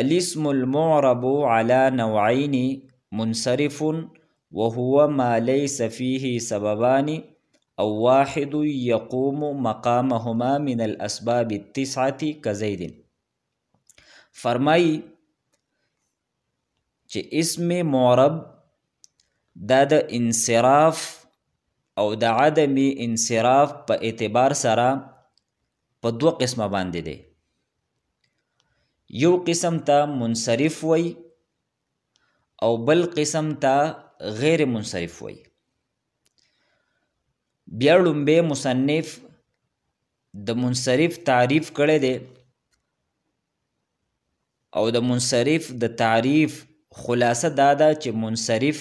الاسم المعرب على نوعين منصرف وهو ما ليس فيه سببان أو واحد يقوم مقامهما من الأسباب التسعة كزيد. فرمای چې اسم معرب دا د انصراف او د عدم انصراف په اعتبار سره په دوه قسمه باندې دی. یو قسم ته منصرف وی او بل قسم ته غیر منصرف وی. بیا لومبه مصنف د منصرف تعریف کړی دی او د منصرف د تعریف خلاصه دا ده چې منصرف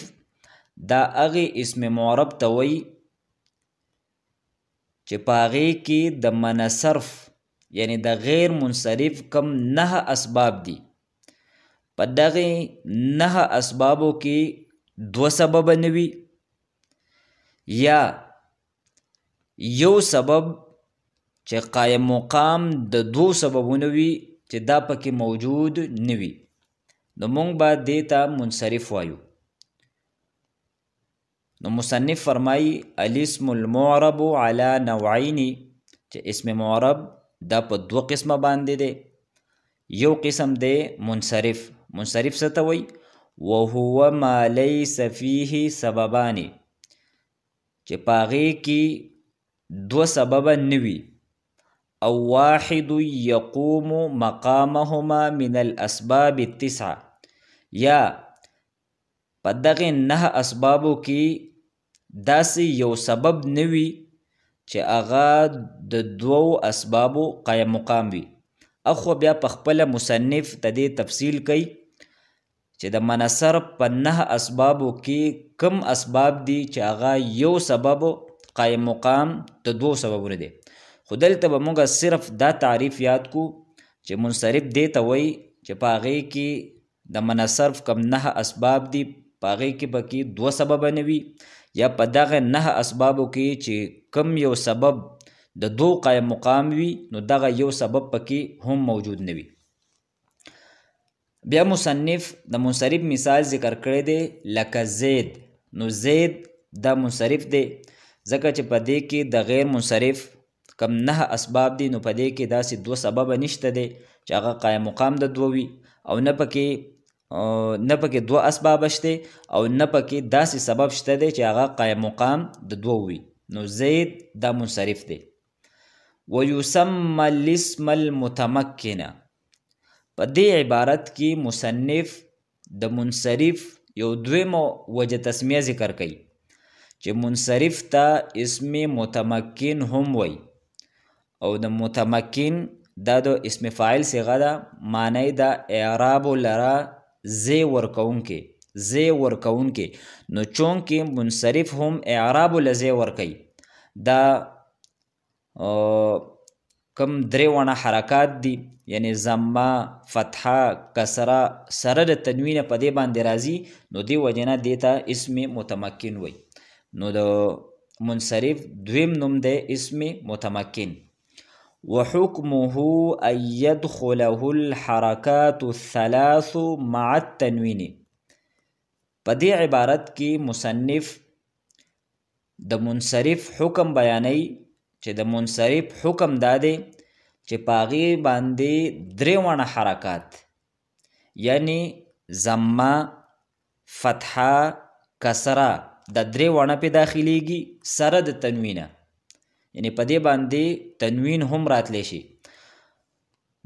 دا هغه اسم معرب ته وی چې په هغې کې د منصرف یعنی د غیر منصرف کم 9 اسباب دي. په دغه 9 اسبابو کې 2 سبب نه وي یا یو سبب چې قایم مقام د 2 سببونو وي چې دا پکې موجود نه وي، نو مونږ به دې ته منصرف وایو. نو مصنف فرمایي الاسم المعرب على نوعین چې اسم معرب دا په 2 قسمه باندې دی. یو قسم دی منصرف. منصرف څه ته وایي؟ وهو ما لیس فیه سببان چې په هغې کې 2 سببه نه وي او واحد یقوم مقامهما من الاسباب التسعه یا په دغه 9 اسبابو کې داسې یو سبب نه وي چې هغه د 2 اسبابو قایم مقام وي. اخو بیا په خپله مصنف د دې تفصیل کوي چې د منصرف په 9 اسبابو کې کم اسباب دي چې هغه یو سبب قایم مقام د 2 سببونه دي. خو دلته به موږ صرف دا تعریف یاد کو چې منصرف دې ته وایي چې په هغې کې د منصرف کم 9 اسباب دي، په هغې کې پکې 2 سببه نه وي یا په دغه 9 اسبابو کې چې کم یو سبب د 2 قایم مقام وي نو دغه یو سبب پکې هم موجود نه وي. بیا مصنف د منصرف مثال ذکر کړی دی لکه زید. نو زید دا منصرف دی ځکه چې په دې کې د غیر منصرف کم 9 اسباب دي، نو په دې کې داسې 2 سبب نشته دی چې هغه قایم مقام د 2 وي او نه پکې 2 اسباب شته او نه پکې داسې سبب شته دی چې هغه قایم مقام د 2 وي. نو زید دا منصرف دی. ويسمى الاسم المتمكن. په دې عبارت کې مصنف د منصرف یو دویمه وجه تسمیه ذکر کوي چې منصرف ته اسم متمکن هم وی او د متمکن دا د اسم فاعل صیغه ده، معنی دا اعراب لرا زی ورکونکې. نو چونکې منصرف هم اعراب لزی ورکوي، دا کم 3 حرکات دي یعنی ضمه، فتحه، کسره سره د تنوین په دې باندې راځي، نو دې وجې نه دې ته اسم متمکن وی. نو د منصرف دویم نوم دی اسم متمکن. وحکمه ان يدخله الحرکات الثلاث مع التنوین. په دې عبارت کې مصنف د منصرف حکم بیانوي چې د منصرف حکم دا دی چې په هغې باندې 3 حرکات یعنی ضمه، فتحه، کسره دا 3 پې داخلیږي سره د تنوینه، یعنی په دې باندې تنوین هم راتلی شي.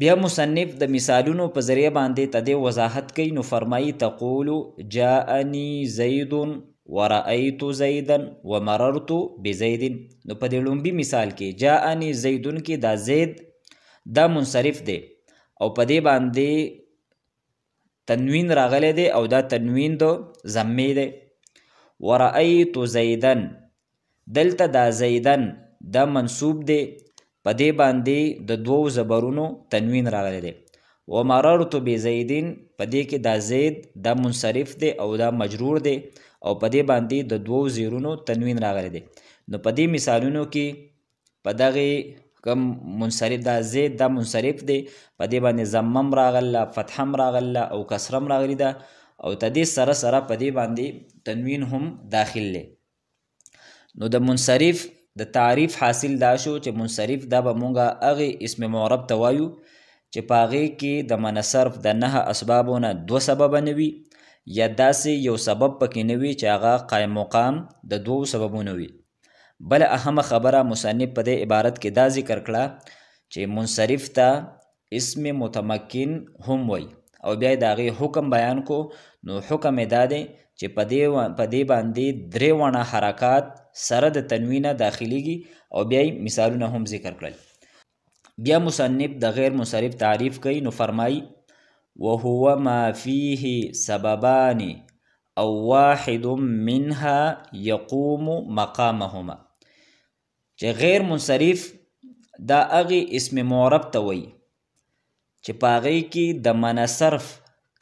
بیا مصنف د مثالونو په ذریعه باندې ته دې وضاحت کوي. نو فرمایي تقول جاءني زید ورأیت زیدا ومررت بزید. نو په دې لومبي مثال کې جاءني زیدون کې دا زید دا منصرف دی او په دې باندې تنوین راغلی دی او دا تنوین د ضمې دی. ورأیت زیدن دلته دا زیدن دا منصوب دی، په دې باندې د 2 زبرونو تنوین راغلی دی. ومررت بزیدین په دې کې دا زید دا منصرف دی او دا مجرور دی او په دې باندې د 2 زیرونو تنوین راغلی دی. نو په دې مثالونو کې په دغه کم منصرف دا زید دا منصرف دی په دې باندې ضمم راغله فتحم راغله او کسرم راغلی ده او تدې سره سره په دې باندې تنوین هم داخل دی. نو د منصرف د تعریف حاصل دا شو چې منصرف دا به مونږه هغې اسم معرب ته وایو چې په هغې کې د منع صرف د 9 اسبابونه 2 سببه نه وي یا داسې یو سبب پکې نه وي چې هغه قایم مقام د 2 سببونو وي. بل اهمه خبره مصنف په دې عبارت کې دا ذکر کړه چې منصرف ته اسم متمکن هم وای او بیا د هغې حکم بیان کو. نو حکم یې دا دی چې په دې باندې 3 وړه حرکات سره د تنوینه داخلیږي او بیا مثالونه هم ذکر کړل. بیا مصنف د غیر منصرف تعریف کوي. نو فرمایي وهو ما فيه سببان او واحد منها يقوم مقامهما. چې غیر منصرف دا هغې اسم معرب ته وایي چې په هغې کې د منع صرف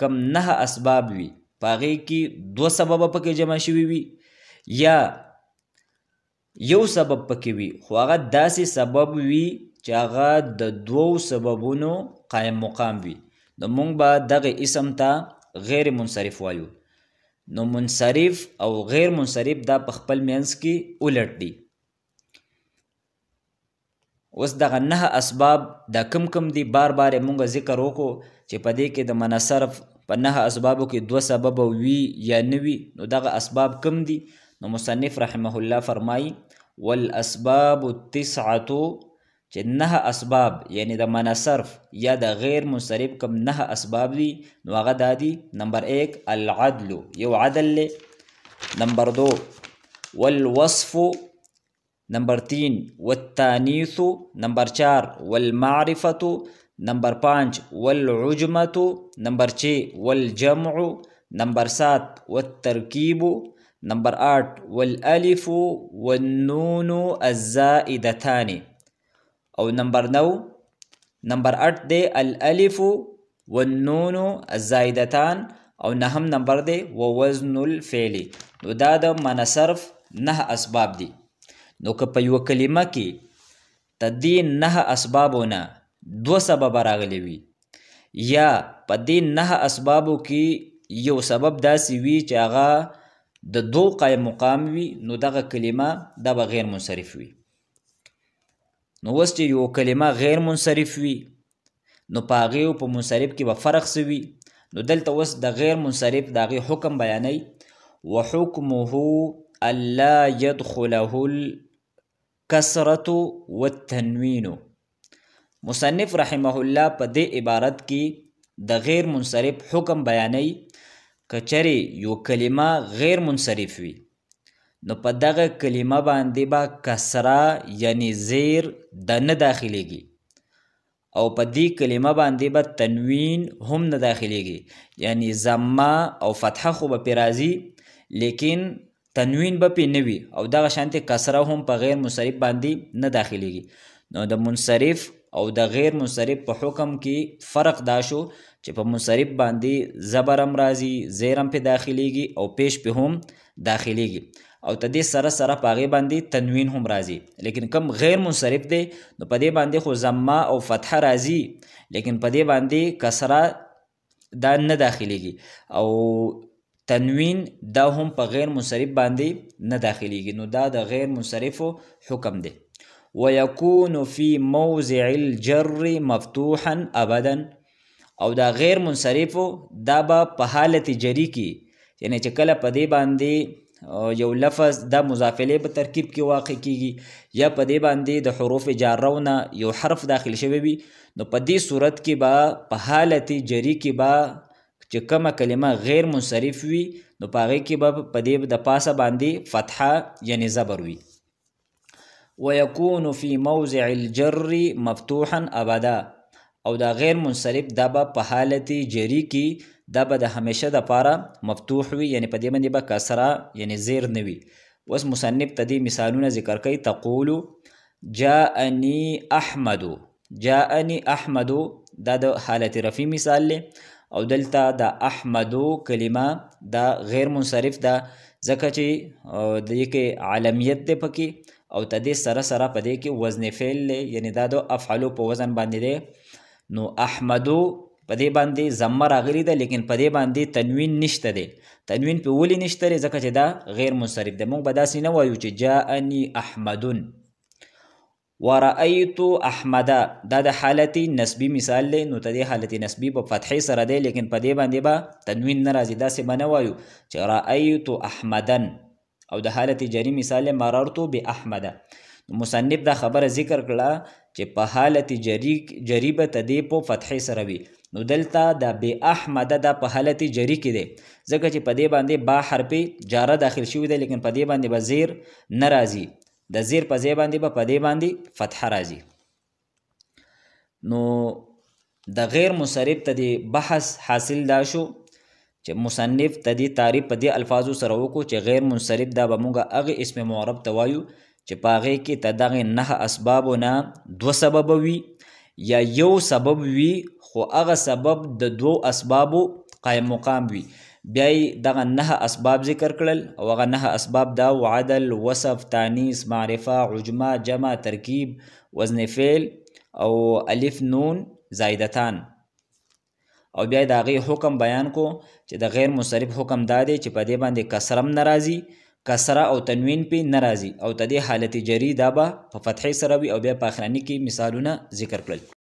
کم 9 اسباب وي په هغې کې 2 سببه پکې جمع شوي وي یا یو سبب پکې وي خو هغه داسې سبب وي چې هغه د 2 سببونو قایم مقام وي. نو مونږ به دغه اسم ته غیر منصرف وایو. نو منصرف او غیر منصرف دا په خپل منځ کې الټ دي. اوس دغه 9 اسباب دا کم دي بار بار مونږ ذکر وکړو چې په دې کې د منع صرف په 9 اسبابو کې 2 سبب وي یا نه وي. نو دغه اسباب کم دي؟ نو مصنف رحمه الله فرمایي والاسباب التسعة چې 9 اسباب یعنی د منع صرف یا د غیر منصرف کم 9 اسباب دي نو هغه دا دي. نمبر 1 العدل یو عدل له. نمبر 2 والوصف. نمبر 3 والتانيث. نمبر 4 والمعرفة. نمبر 5 والعجمة. نمبر 6 والجمع. نمبر 7 والتركيب. نمبر 8 والالف والنون الزائدتان. او نمبر 8 دی الالف والنون الزائدتان او نهم نمبر دی ووزن الفعل. نو دا د منع صرف 9 اسباب دي. نو که په یو کلمه کې د دې 9 اسبابونه 2 سبب راغلی وي یا په دې 9 اسبابو کې یو سبب داسې وي چې هغه د 2 قایم مقام وي نو دغه کلمه دا به غیر منصرف وي. نو اوس چې یو کلمه غیر منصرف وي نو په هغې او په منصرف کې به فرق څه وي؟ نو دلته اوس د غیر منصرف د هغې حکم بیانوي. وحکمه الا يدخله الکسرة والتنوین. مصنف رحمه الله په دې عبارت کې د غیر منصرف حکم بیانوي. که چرې یو کلمه غیر منصرف وي نو په دغه کلمه باندې به کسره یعنی زیر د نه داخلیږي او په دې کلمه باندې به تنوین هم نه داخلیږي یعنی ضمه او فتحه خو به پې راځي لیکن تنوین به پې نه وي او دغه شانتې کسره هم په غیر منصرف باندې نه داخلیږي. نو د منصرف او د غیر منصرف په حکم کې فرق دا شو چې په منصرف باندې زبر هم راځي زیر هم پې داخلیږي او پیش پې هم داخلیږي او تدې سره سره په هغې باندې تنوین هم راځي. لیکن کم غیر منصرف دی نو په دې باندې خو ضمه او فتحه راځي لیکن په دې باندې کسره دا نه داخلیږي او تنوین دا هم په غیر منصرف باندې نه داخلیږي. نو دا د غیر منصرفو حکم دی. ويكون في موضع الجر مفتوحا ابدا. او دا غیر منصرفو دا به په حالت جری کې یعنی چې کله په دې باندې یو لفظ دا مضافله په ترکیب کې واقع کیږي یا په دې باندې د حروف جارونه یو حرف داخل شوی وي نو په دې صورت کې به په حالت جری کې به چې کومه کلمه غیر منصرف وي نو په هغې کې به په دې د پاسه باندې فتحه یعنی زبر وي. ويكون في موضع الجر مفتوحا ابدا. او دا غیر منصرف دا به په حالت جری کې دا به د همیشه د پاره مفتوح وي یعنی په دې باندې به کسره یعنی زیر نه وي. اوس مصنف ته دې مثالونه ذکر کوي. تقول جاءني احمد. جاءني احمد دا د حالت رفع مثال له او دلته د احمدو کلمه دا غیر منصرف ده ځکه چې د کې علمیت ده پکې او تدې سره سره په دې کې وزن فعل دی، یعنی دا د افعلو په وزن باندې دی. نو احمدو په دې باندې ضمه راغلی ده لیکن په دې باندې تنوین نشته دی. تنوین په ولې نشته دی؟ ځکه چې دا غیر منصرف دی. موږ به داسې نه وایو چې جاءني احمدون. ورأيت احمد دا د حالت نسبی مثال دی، نو د دې حالت نسبی په فتحې سره دی لیکن په دې باندې به تنوین نه راځي. داسې به نه وایو چې رأيت احمدن. او د حالت جری مثال مررت باحمد. مصنف دا خبره ذکر کړه چې په حالت جری به تدې په فتحې سره وي. نو دلته دا باحمد دا په حالت جری کې دی ځکه چې په دې باندې با حرف جاره داخل شوی دی لیکن په دې باندې به زیر نه راځي. د زیر په ځای باندې به په دې باندې فتحه راځي. نو د غیر منصرف ته د بحث حاصل دا شو چې مصنف ته د تعریف په دې الفاظو سره وکړو چې غیر منصرف دا به موږ هغه اسم معرب ته وایو چې په هغې کې ته دغې 9 اسبابو نه 2 سبب وي یا یو سبب وي خو هغه سبب د 2 اسبابو قائم مقام وي. بیا یې دغه 9 اسباب ذکر کړل او هغه 9 اسباب دا عدل، وصف، تانیث، معرفه، عجمه، جمع، ترکیب، وزن فعل او الف نون زائدتان. او بیا د هغې حکم بیان کو چې د غیر منصرف حکم دا دی چې په دې باندې کسره هم نه راځي، کسره او تنوین پې نه راځي او د دې حالت جری دا به په فتحې سره وي. او بیا په اخراني کې مثالونه ذکر کړل.